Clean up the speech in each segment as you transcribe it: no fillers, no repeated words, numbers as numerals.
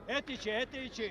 Et içi.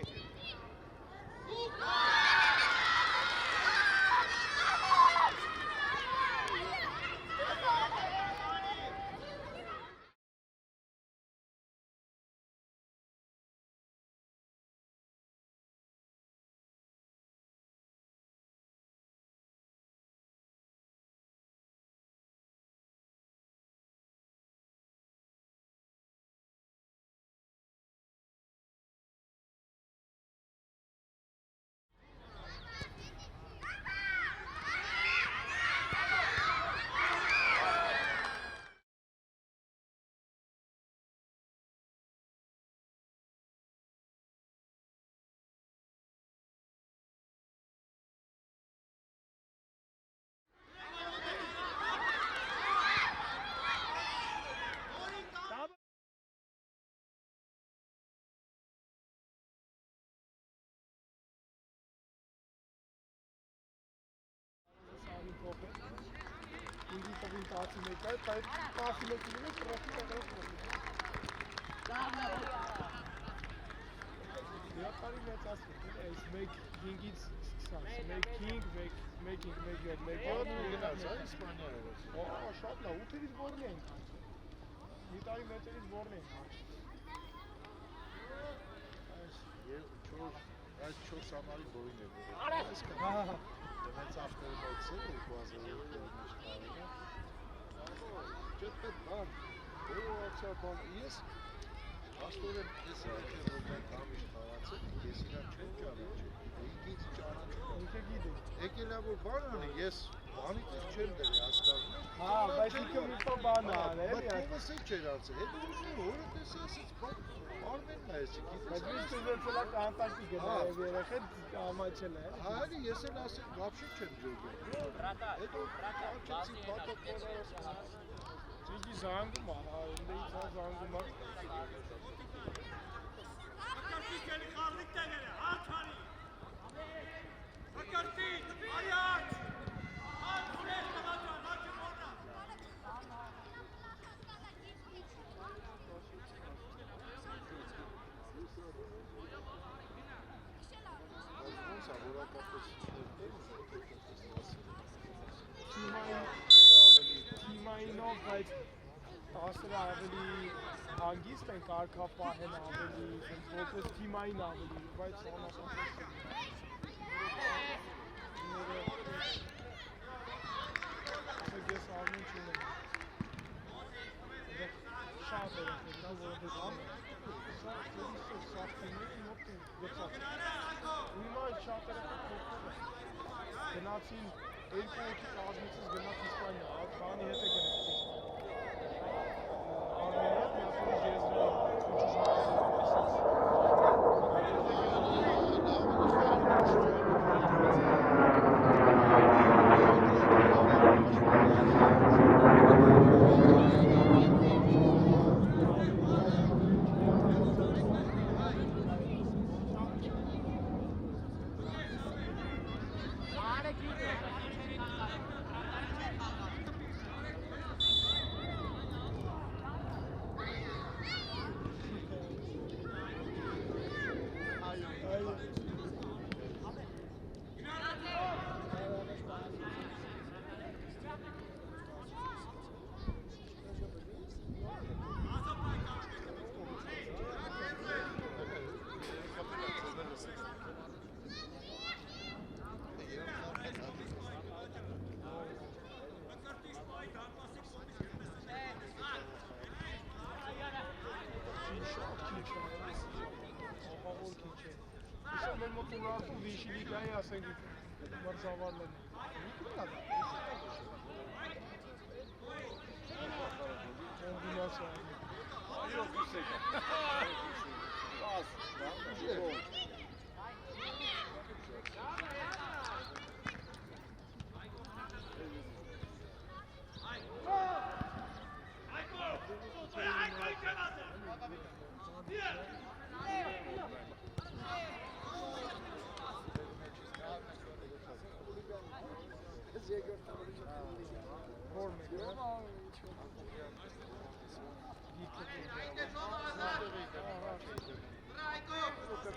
Ես աստորեն ես այդքան կամիշ խաղացել, ես իրան չեմ ճանաչել, ինքից ճանաչել, եկել է որ բան անի, ես բանից չեմ դրի հասկանում, բայց ինքը մի տո բան անել, բայց տևս էլ չեր անցել, հետ ուզում օրը տեսի ես արմենն է եսի, բայց միշտ ուզեցել է կանտակտի գնալ երեխեն ամաչել է, հայելի ես էլ ասել վապշի չեմ ջոգել, հետո կանչեցի պատոք Çünkü zangım var, öndeyiz ha zangım var. Թիմայինով, բայց տասրը ավելի հանգիստ են կարգապահեն ավելի, որպես թիմային ավելի, բայց անապատես են։ Ես արմեն չունեմ։ Շատ երեխեք, որպես սաղ թիմերի մոտ են գծած։ Ու հիմա շատ երեխեք գնացին երկու օքի կազմիցից գնաց Իսպանիա, քանի հետ է գնաց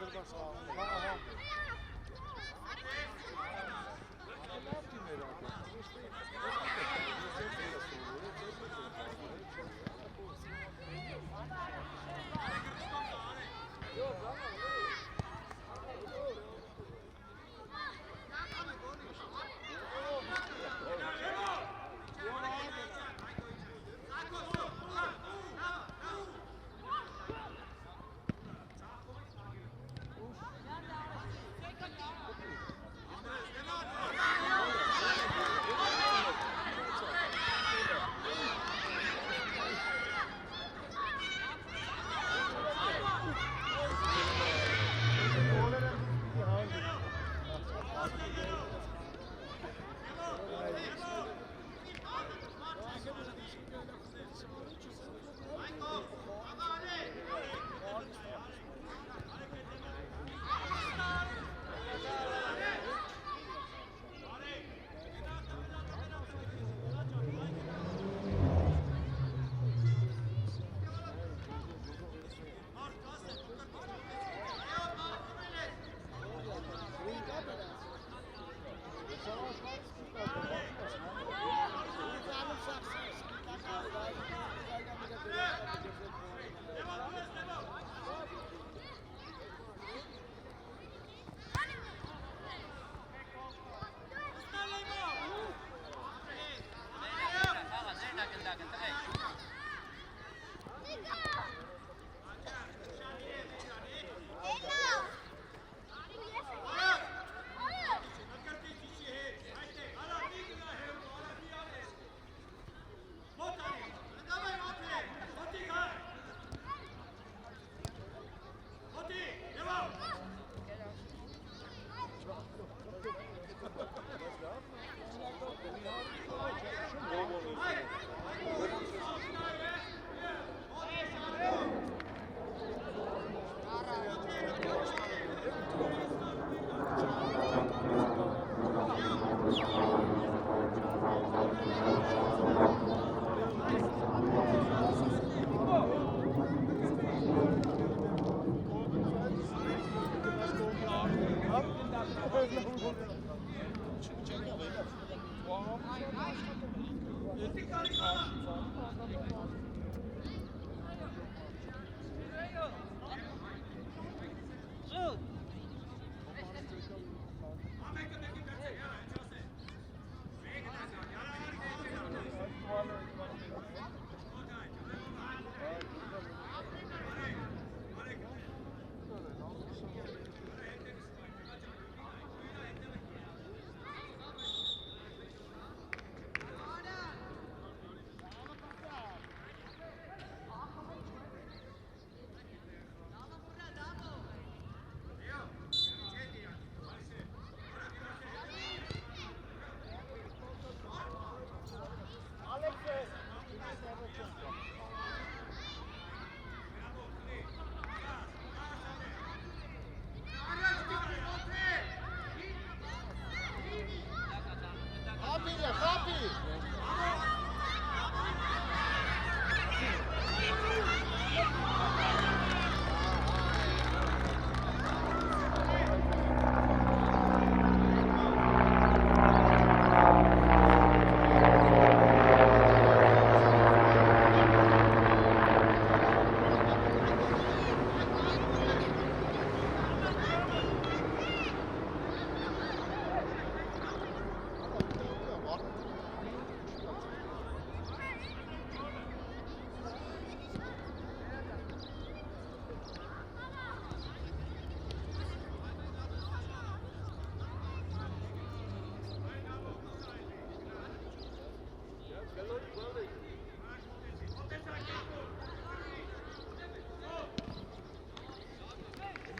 դրված խաղում։ Հա։ Լավ դիմեր ակա։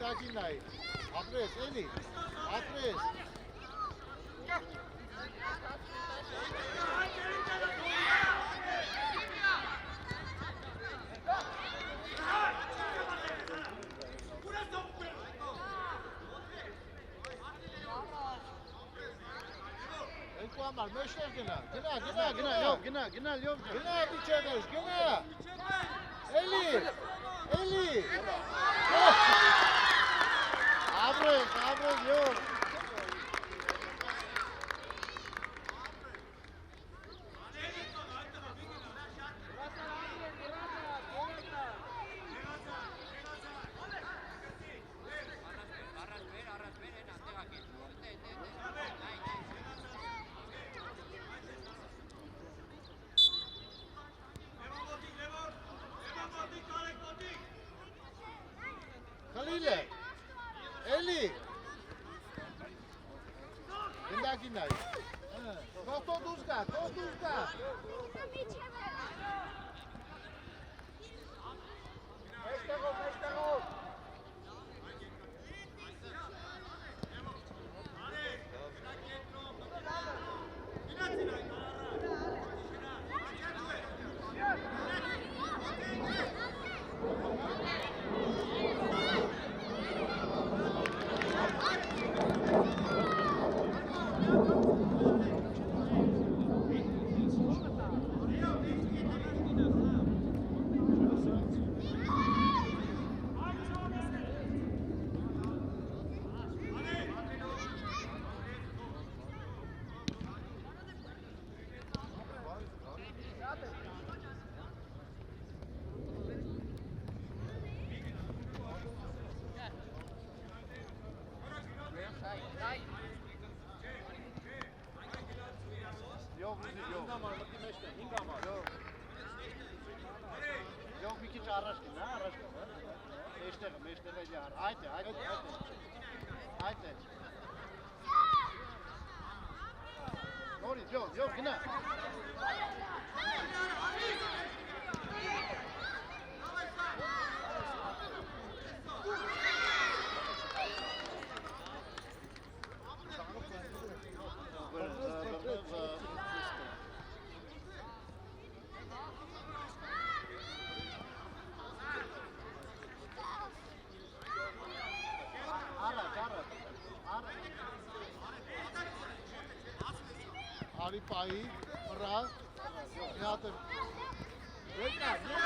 Դակինայ, ապրես, էլի, ապրես։ Երկու համար, մեջտեղ գնա, գնա, լյով գնա, գնա, բիչերներ, գնա, էլի, Khalile, Eli. Gindaki. Kosto duzka. Yok bir kişi araç gibi, ha araç gibi. Meşteme yar. Haydi. Noris, yok yine. Arifai, Ra, Yatem. Welcome.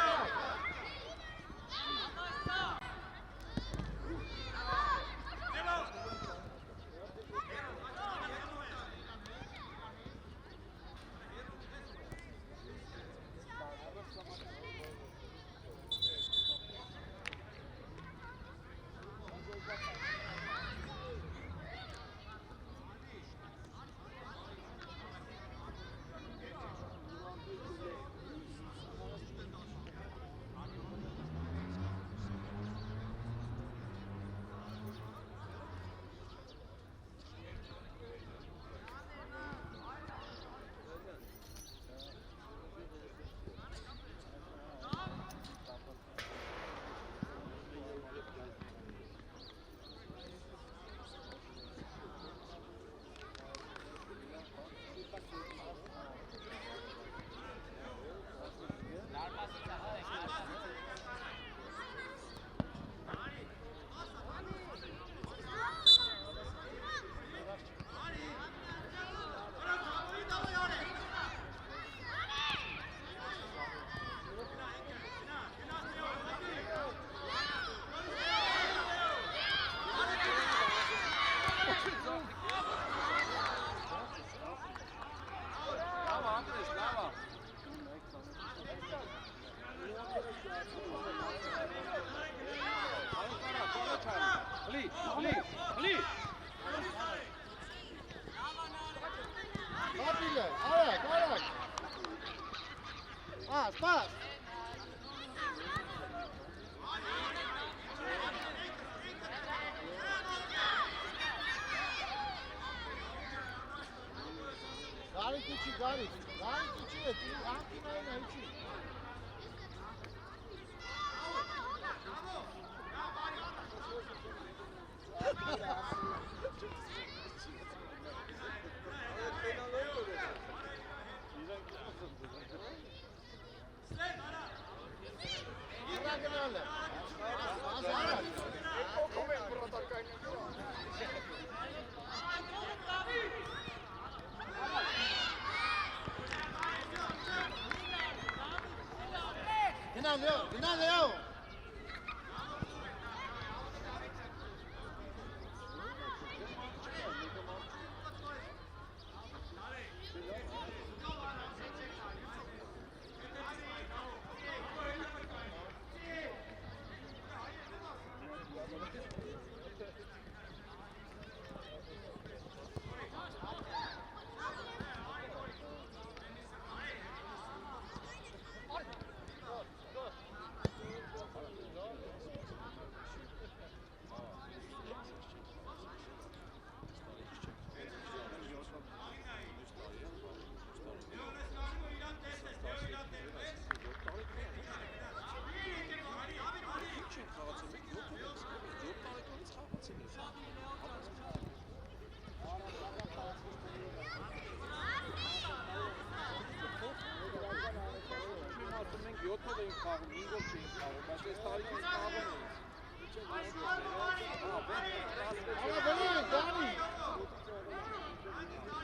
Ali. Atilla, ayak. Pas. Gari içi. Hakkı'nın içi. խաղում, 5 օր չէին խաղում, բայց այս տարի մենք խաղում ենք։ Արա բնի, Դանի։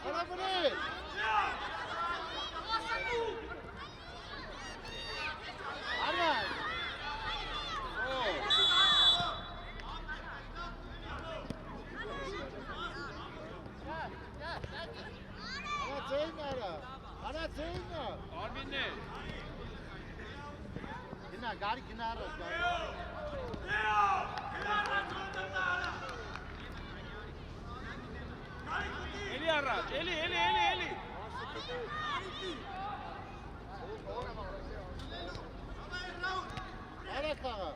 Արա բնի։ Արա։ Արա ձեյնա։ Արմինն է։ Գնա, գարի գնա առաջ, գարի։ Էլի առաջ, էլի։ Արա խաղա։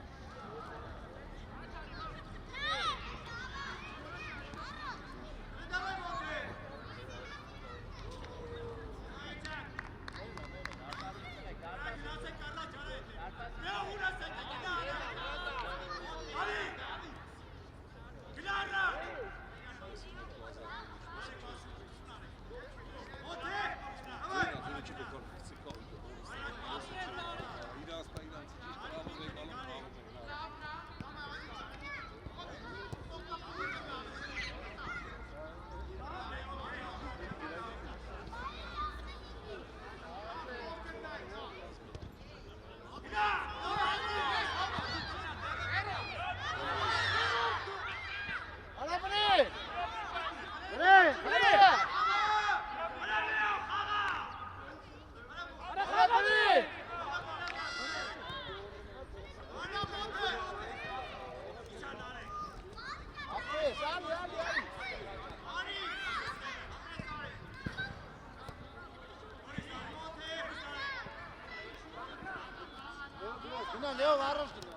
Գնա, լեով առաջ գնա։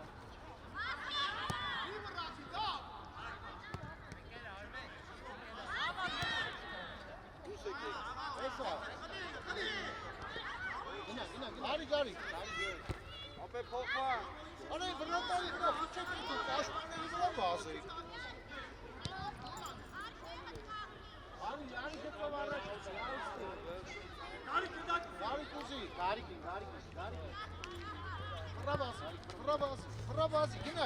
Գարի։ Ապե փոխվա։ Արա վրատարի վրա խիչեք դու, պաշտպանների վրա բազեի։ Արի գետով առաջ։ Գարի կուզի, գարի։ Հրաբազ, գնա։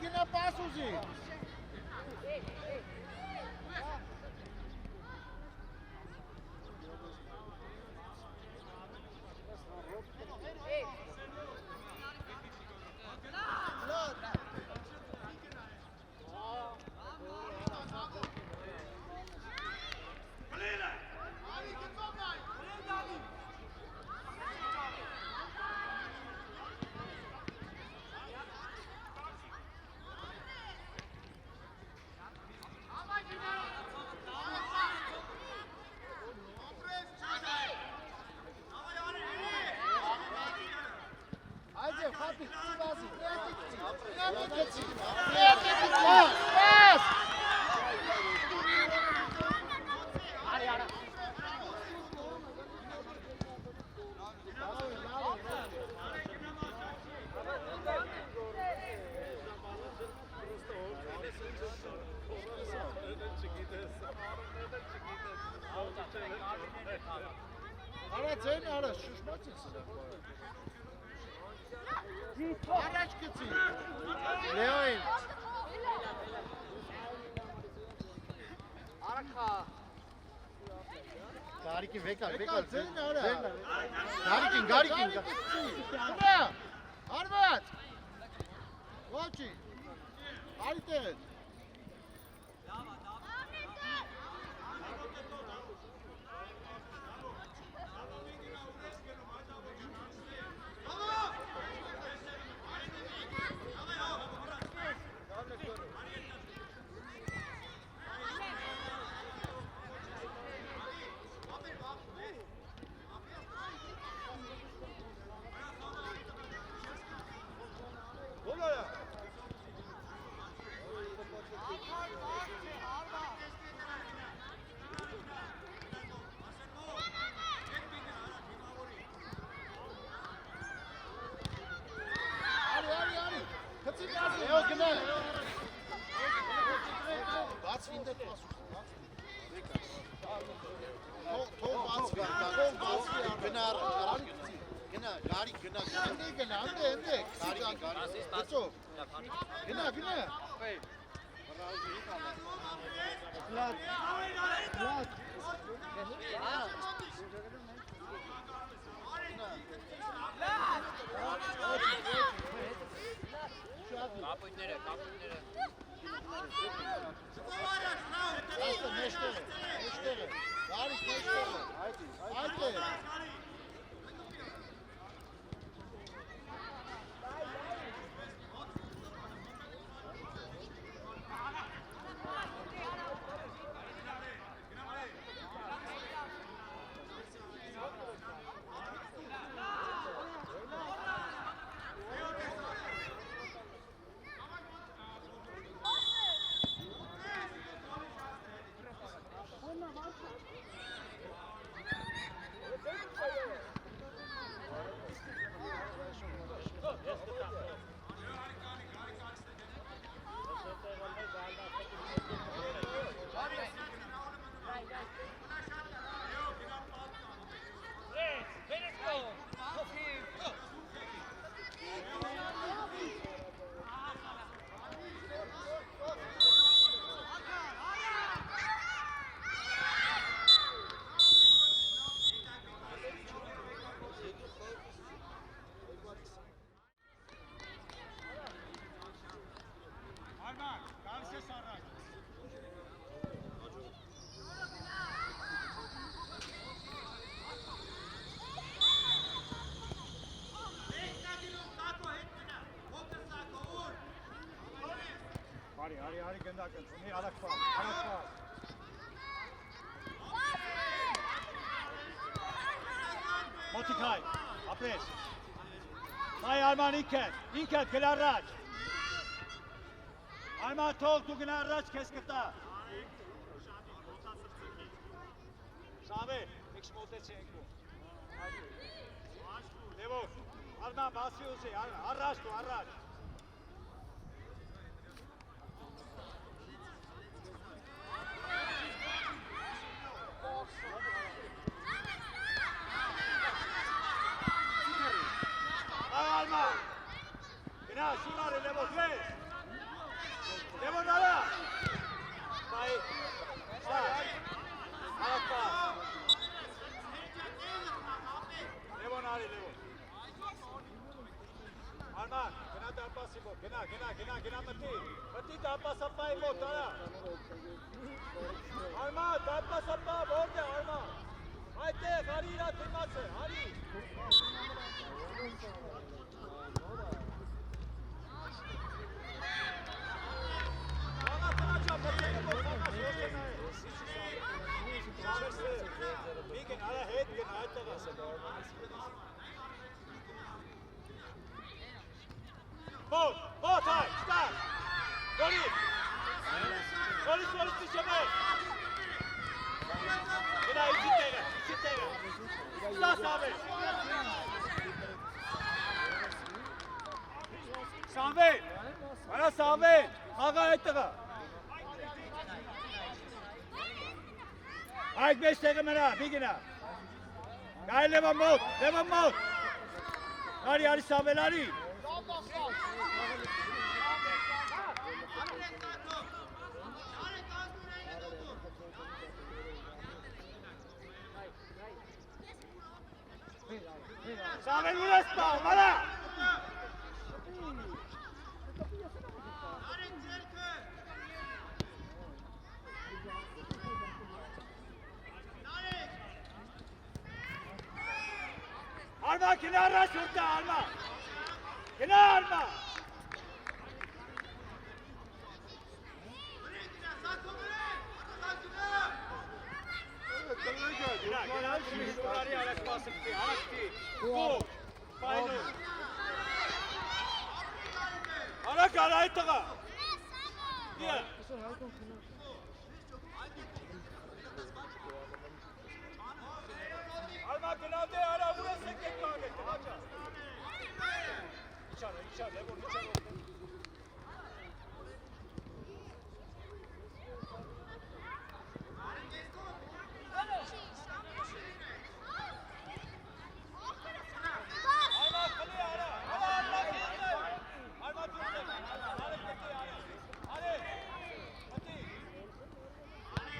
Գնա պաս ուզի։ Ձեն արա շշմաց ես առաջ գցի Լեոին Արակա Գարիկին վեկալ ձեն արա Գարիկին Արված Ոչի Այդ է։ Leo գնա։ Բացվին դե թող բացվի, գնա առաջ գնա, գարի գնա, գնա, ընդ, գարի, գծով, գնա, Kapıyները Asta neştere, Gari neştere, haydi. Hari gönderken. Seni alak var. Motikay. Apres. Hay Arman İnket Kelarraç. Arman Tol Tuginarraç Keskita. Sabe, Exmotecenko. Levo. Arman basıyorsa Arraç tu Arraç. Alma. Gina, şunları Levo tres. Levo nada. Vai. Alakpa. Levo nari Levo. Alma, gina da pasivo. Gina mati. Mati da pasappa imo tara. Alma, da pasappa borde Alma. Haydi garira timası. Hadi. Bot, hay, start. Golis dışarı. Bir daha iki tane. Start abi. Samvel. Bana Samvel. Haga ettiği. Haydi 5 dakika mena, bir güne. Gel Levan Mot. Hari Samvel Hari. Samvel Mulaspa, bana. Alma kenara şurada alma. Kenar alma. Evet, sana geldi. Kenar kenar şimdi oraya arak basıktı. Araktı. Bu. Final. Arak arayı tığa. Diye. Alma kenarda ara burası tek kahve. Kenarda. İçeride vur içeride. Alma kaleye ara. Alma kenarda. Alma duracak. Hareketi ara. Hadi. Hadi.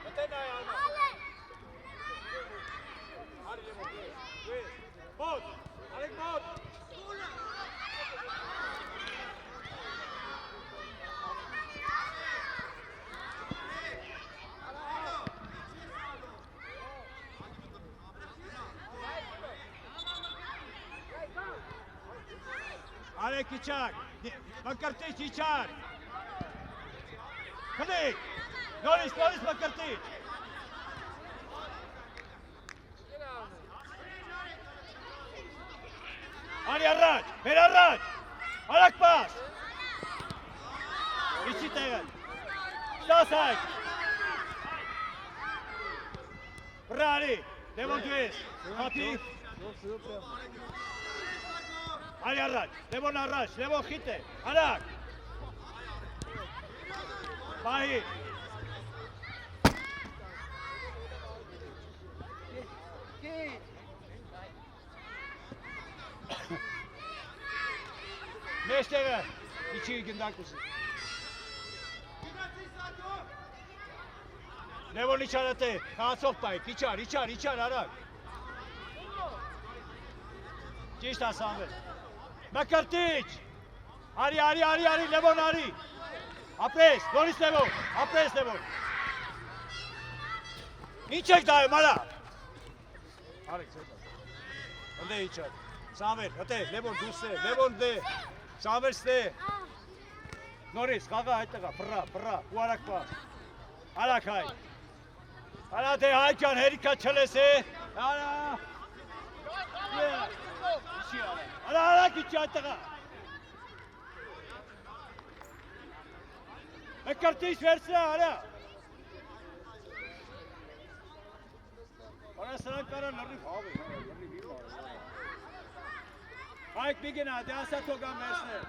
Öten ayağı alma. Hadi Lemon. Bot. Alek bot. Alek içer. Bakartiç içer. Kılıç. Loris Bakartiç. Hadi Arraç. Ver Arraç. Alak pas. İçi teğen. Stasak. Brari. Lemon Dues. Hafif. Hadi Arraç. Lemon Arraç. Lemon Hite. Alak. Bahir. Meştere. İçi günden kusun. Lemon içeride. Kasok dayı. İçer arak. Ciş Hasan ver. Bakartiç. Hadi Lemon hadi. Apres. Loris Lemon. Apres Lemon. İçek dayı mala. Hadi çek. Önde içer. Samer. Öte. Lemon düşse. Lemon de. Samer ste. Loris. Kaka aytaga. Pırra. Uarak pas. Alak hay. Ala de haykan herika çelese. Ala. Yeah. Ala gitti aytaga. Bakartiç versene ala. Ona sana karan Larif. Abi, bir var. Hayk bir gina. Deasa togan versene.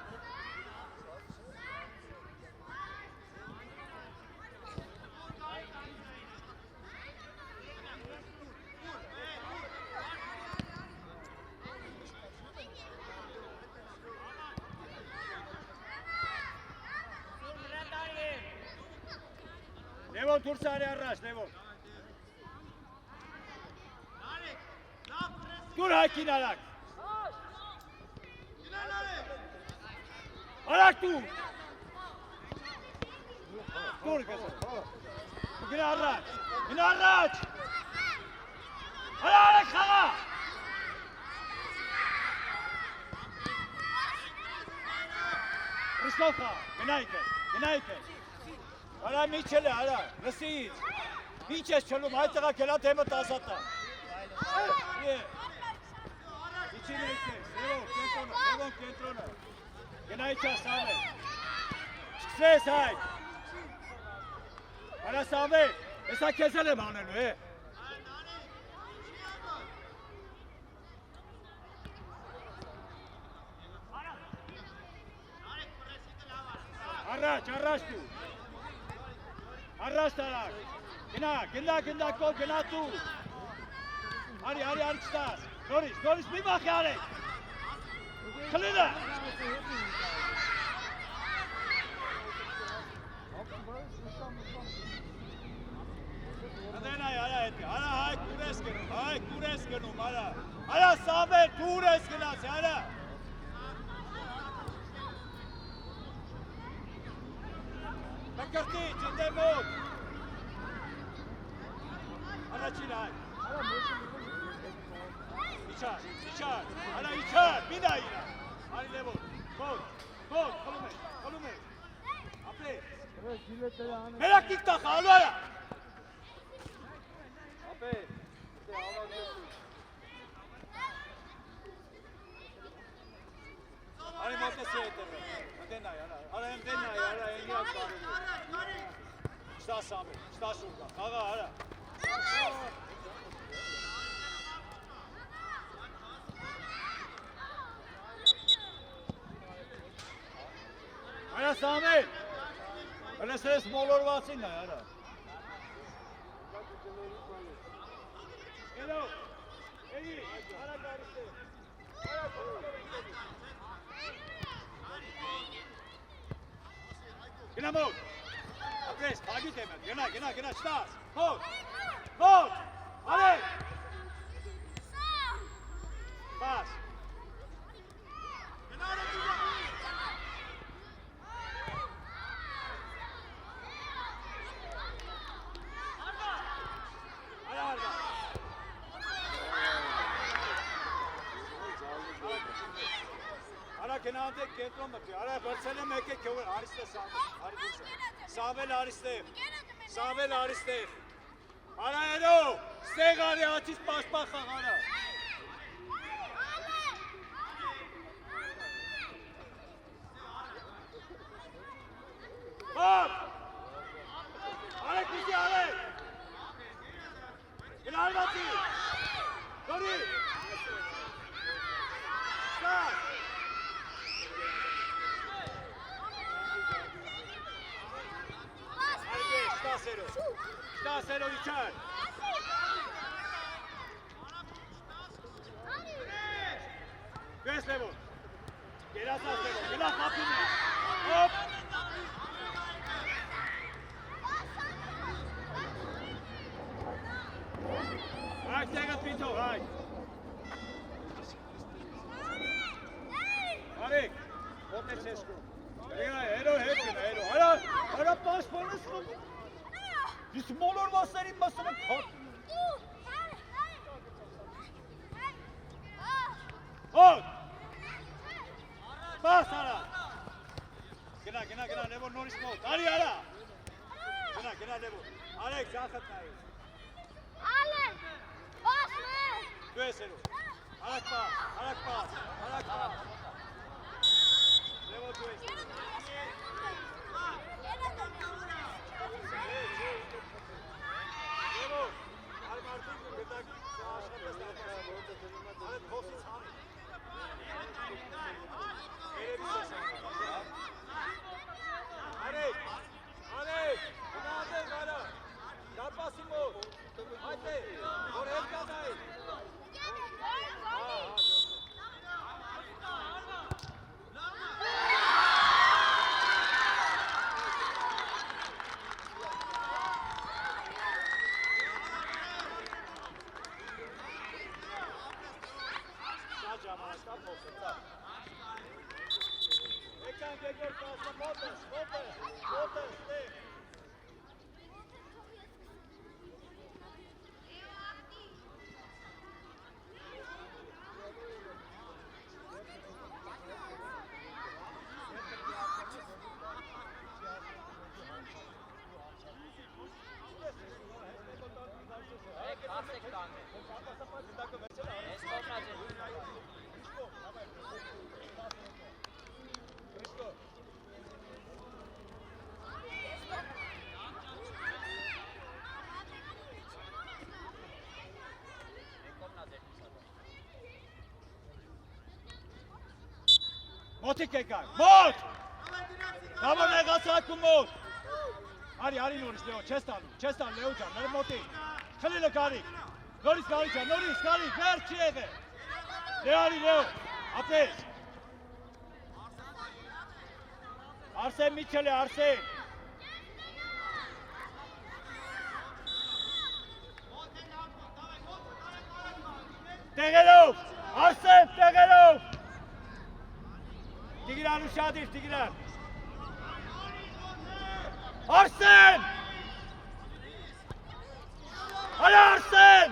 Lemon Tursari Arraç, Lemon. Dur Hakin Alak. Alak dur. Dur kızım. Yine Arraç. Alak kağa. Ristovka. Günayke. Ala Michele, ala. Rasid. Miches çolum. Haytağa kelat hemet asata. İçine işte. Lemon kentrona. Günayke Samet. Çıkse say. Ala Samet. Esa kesele manenu he. Arraç tu. Arraç tarak. Gina kol, gina tu. Hadi çıtas. Loris bir bak yani. Kılına. Ala hay kureskenum ala. Ala Samet tureskenas ala. Bakartiç, inde mod. Ana çilay. İçer. Hala içer. Bir daha yine. Hadi Levo. Gol. Kolum et. Aferin. Evet, jiletleri hani. Merak dik tak. Hala. Aferin. Hadi Mete seyredelim. Hala hem denay. Hala en iyi aktarı. İşte Sami. İşte şurada. Hala. Hala Sami. Hala ses molor varsın da hala. Hello. Eddie. Hala karıştı. Gina mode. Apres, pagi temen. Gina, start. Hold. Hadi. Pass. Kenarda ketron bakıyor. Ara baksana meke kevir. Ariste Savel Ariste. Ara Edo. Stegari atis baş bak ara. Bak. Ara kişi ara. Kenarda batıyor. Dori. Start. Está cero Richard. Ves Levo. Gelas Levo. Gelas kapını. Hop. Hay, stegat Pinto, hay. Arek. Open Sesko. Edo. Ara pas bonus. Bir smaller basların basını kat. Hold. Bas ara. Gina Levo Norris mode. Hadi ara. Gina Levo. Alex zakat nahi. Alex. Bas me. Dueselo. Alex pas. Levo dueselo. Moti kekar. Mot! Tamo nega saku mot. Ari Noris Leo, Chestan Leo can. Nere Moti. Chale Kari. Noris Kari. Ver çiğde. Leo. Apes. Arsen Michele, Arsen. Tegelov. Arsen Tegelov. Tigiler Uşadir, Tigiler. Arsen! Hadi Arsen!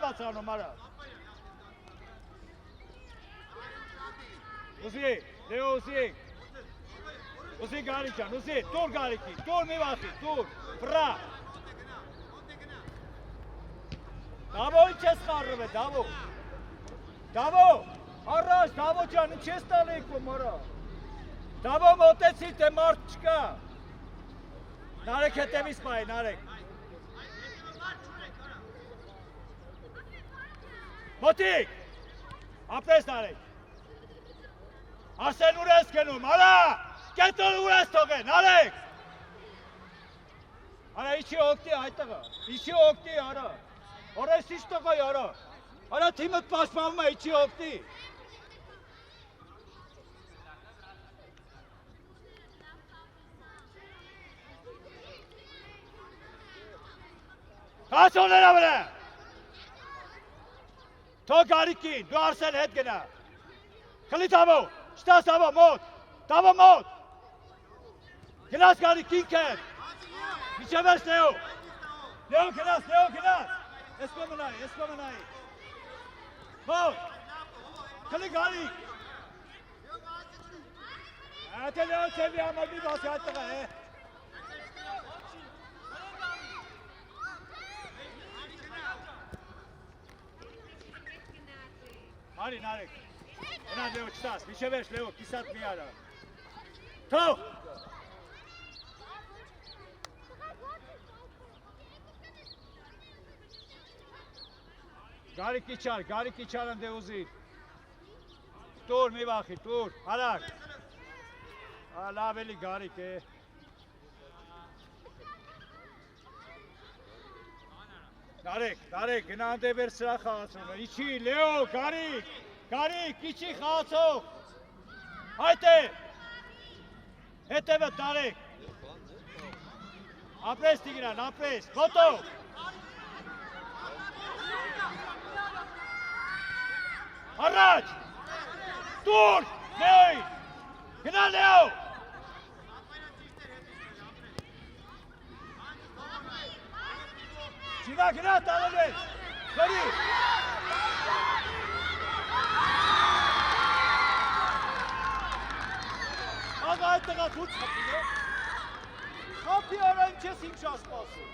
բացանում արա։ Ուզի, Լեո ուզի։ Ուզի Գարիկյան, ուզի, տուր Գարիկի, տուր մի վախի, տուր, վրա։ Դավո ինչ ես խարրում է, Դավո։ Դավո, առաջ, Դավո ջան, ինչ ես տալիքում արա։ Դավո մոտեցի, թե մարդ չկա։ Նարեկ հետևից պայի, Նարեկ։ Մոտիկ, ապրես Նարեկ։ Արսեն ուր ես գնում, արա, կետոն ուր ես թողեն, Նարեկ։ Արա, իչի ոգտի այդտղը, իչի ոգտի արա։ Օրես ինչ տղայ արա, արա թիմըտ պաշպանում է իչի ոգտի։ Կասոներա վրա։ Թող Գարիկին, դու Արսեն հետ գնա։ Խլի Դավո, շտաս Դավո, մոտ, Դավո մոտ։ Գնաս Գարիկին կետ, միջև ես Լեո։ Լեո գնաս, Լեո գնաս։ Ես կոմնայի։ Մոտ, խլի Գարիկ։ Ատե Լեո չևի ամագի բասի այդտղ է։ Արի Նարեկ, գնա Լեո չտաս, միջև ես Լեո, կիսատ մի արա։ Թող։ Գարիկ իչար ընդ է ուզիր։ Տուր մի վախի, տուր, արակ։ Լավ էլի Գարիկ է։ Նարեկ, գնա ընդ է վեր սրա խաղացում է։ Իչի, Լեո, Գարիկ, իչի խաղացող։ Հայտ է։ Հետևը Նարեկ։ Ապրես Տիգրան, ապրես, մոտով։ Առաջ, տուր, Լեոյ, գնա Լեո։ Չիվա գնա տալել ես, գորի։ Աղա այդ տղա դուր չապին է։ Խապի արա ինչ ես ինչ ասպասում։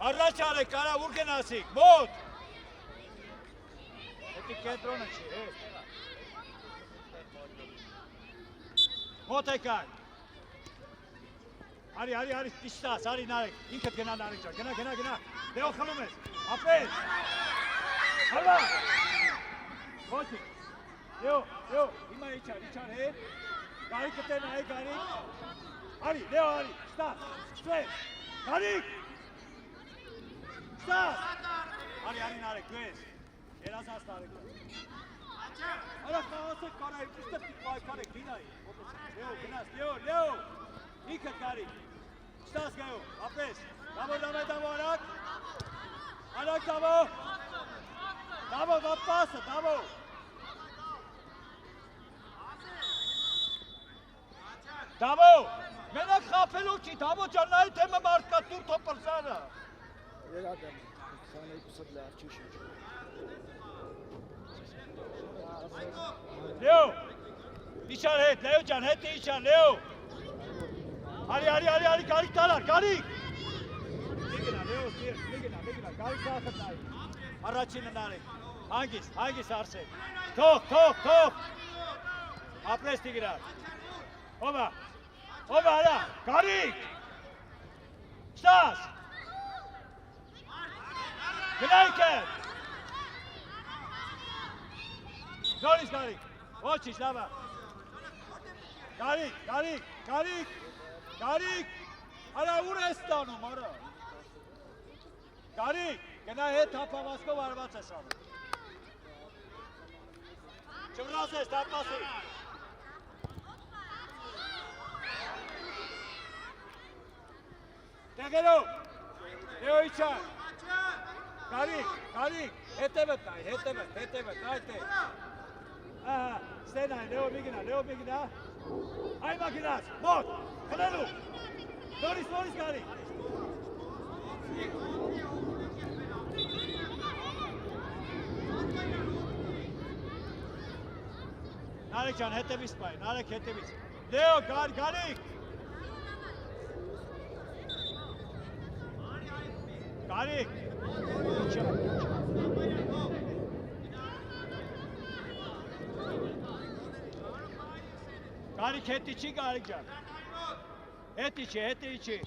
Առաջ արեք, արա ուր գնացիք, մոտ։ Հետի կենտրոնը չի, մոտ եկակ։ Արի, տիշտաս, արի Նարեկ, ինքդ գնա Նարեկ ջան, գնա, Լեո խլում ես, ապես, հալա, ոչի, Լեո, հիմա իչար, հետ, Գարիկը տեն այ Գարիկ, արի, Լեո, շտաս, շտվես, Գարիկ, շտաս, արի Նարեկ, դու ես, երազած Նարեկ, արա խաղացեք կարայք, ուստը պիտ պայքարեք, դինայի, Լեո, գնաս, Լեո, ինքդ Գարիկ, շտաս գայով, ապես, Դավո, արակ Դավո, վապասը, Դավո, Դավո, մենակ խապելով չի, Դավո ջան, նայ թեմը մարդկա տուր թոպրսանը։ Երատ եմ, 22-ըտ լավ չի շուչ։ Լեո, իչար հետ, Լեո ջան, հետ է իչար, Լեո։ Արի, Գարիկ տալար, Գարիկ։ Միգնա, Լեո, միգնա, Գարիկ սախտ նայի։ Առաջինը Նարեկ, հանգիս Արսեն։ Թող, ապրես Տիգրան։ Ովա, արա, Գարիկ։ Շտաս։ Գնայք է։ Նորից Գարիկ, ոչինչ, լավա։ Գարիկ, արա ուր ես տանում, արա։ Գարիկ, գնա հետ հապավասկով արված ես անում։ Չվրաս ես, տապասի։ Տեղերով, Լեո իչար։ Գարիկ, հետևըտ նայ, այդ է։ Ստենայ, Լեո մի գնա, այ մա գնաց, մոտ, խնելու, Նորից գարի։ Նարեկ ջան, հետևից պայ, Նարեկ հետևից։ Լեո, գարիկ։ Գարիկ։ Գարիկ հետ իջի, Գարիկ ջան։ Հետ իջի։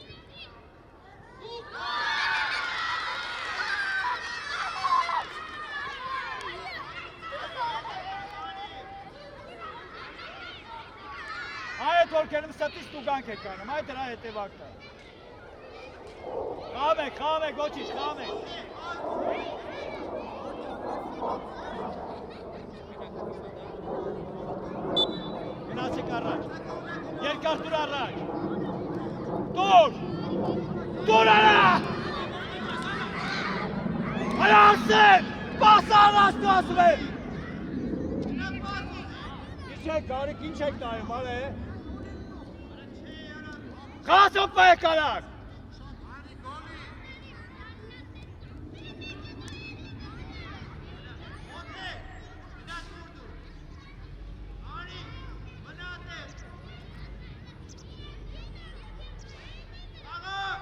Այդ որքերում ստից տուգանք է կանում, այդ դրա հետևակն է։ Խաղամեք, ոչինչ, խաղամեք։ Գնացեք առաջ, երկար տուր առաջ։ Տուր արա։ Այա Արսեն, պաս առաջ դու ասում եմ։ Գարիկ, ինչ եք նայում, ալ է։ Խասոպ է կարակ։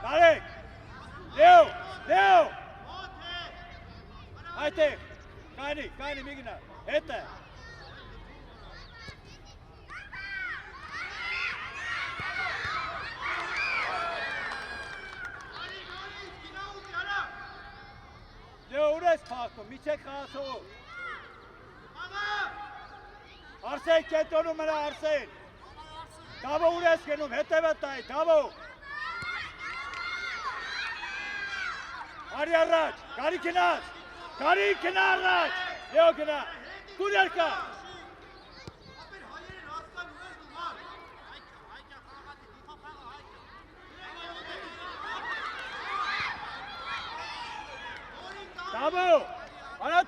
Գարիկ, Լեո, այդ է, կայնի մի գնա, հետ է։ Ուր ես փախում, միջեք խաղացող։ Արսեն, կետոնում հրա Արսեն։ Դավո ուր ես գնում, հետև է տայի, Դավո։ Արի առաջ, Գարիկ գնա առաջ, Լեո գնա, դուր երկա։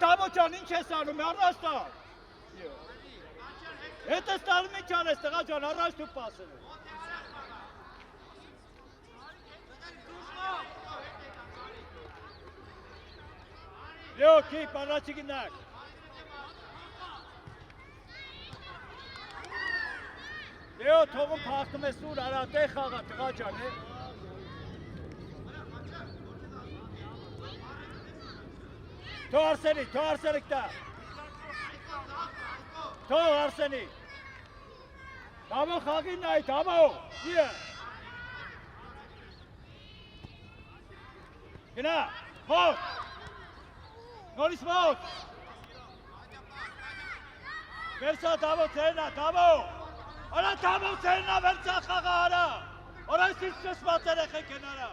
Դավո ջան, ինչ ես անում, առաջ տար։ Հետ ես տալում ինչ անես, տղա ջան, առաջ դու պասել ես։ Լեո, կիպ, առաջի գնակ։ Լեո, թողում փախնում ես ուր, արա, տեղ խաղա, տղա ջան, է։ Թող Արսենի կտա։ Թող Արսենի։ Դավո խաղին նայ, Դավո։ Իե։ Գնա, մոտ։ Նորից մոտ։ Վերցա Դավո ծերնա, Դավո։ Արա Դավո ծերնա, վերցա խաղա արա։ Օրայսից չսված երեխեք են արա։